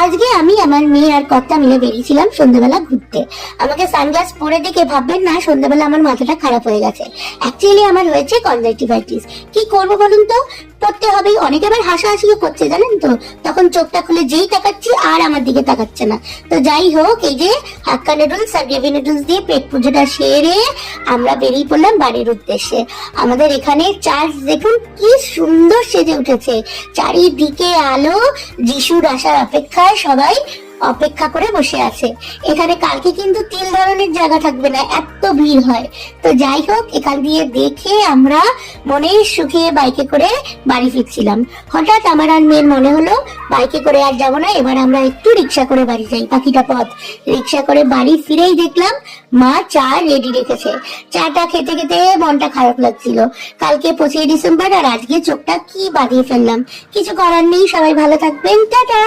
আজকে আমি আমার মেয়ে আর কর্তা মিলে বেরিয়েছিলাম সন্ধ্যাবেলা ঘুরতে। আমাকে সানগ্লাস পরে দেখে ভাববেন না সন্ধ্যাবেলা আমার মাথাটা খারাপ হয়ে গেছে। অ্যাকচুয়ালি আমার হয়েছে কনজাংটিভাইটিস। কি করবো বলুন তো, পড়তে হবেই। অনেকে আবার হাসাহাসিও করছে জানেন তো, তখন চোখটা খুলে যেই তাকাচ্ছি আর আমার দিকে তাকাচ্ছে না। তো যাই হোক, এই যে হাক্কা নুডলস আর গ্রেভি নুডলস দিয়ে পেট পুজোটা সেরে আমরা বেরিয়ে পড়লাম বাড়ির উদ্দেশ্যে। আমাদের এখানে চার্চ দেখুন কি সুন্দর সেজে উঠেছে, চারিদিকে আলো। যিশুর আসার অপেক্ষায় সবাই অপেক্ষা করে বসে আছে। এখানে কালকে কিন্তু 3 ধরনের জায়গা থাকবে না, এত ভিড় হয়। তো যাই হোক, এখান দিয়ে দেখে আমরা মনে সুখে বাইকে করে বাড়ি ফিরছিলাম। হঠাৎ আমার আর মেয়ের মনে হলো বাইকে করে আর যাবো না, এবার আমরা একটু রিক্সা করে বাড়ি যাই। বাকিটা পথ রিক্সা করে বাড়ি ফিরেই দেখলাম মা চা রেডি রেখেছে। চাটা খেতে খেতে মনটা খারাপ লাগছিল। কালকে 25 ডিসেম্বর আর আজকে চোখটা কি বাঁধিয়ে ফেললাম। কিছু করার নেই, সবাই ভালো থাকবেন, টাটা।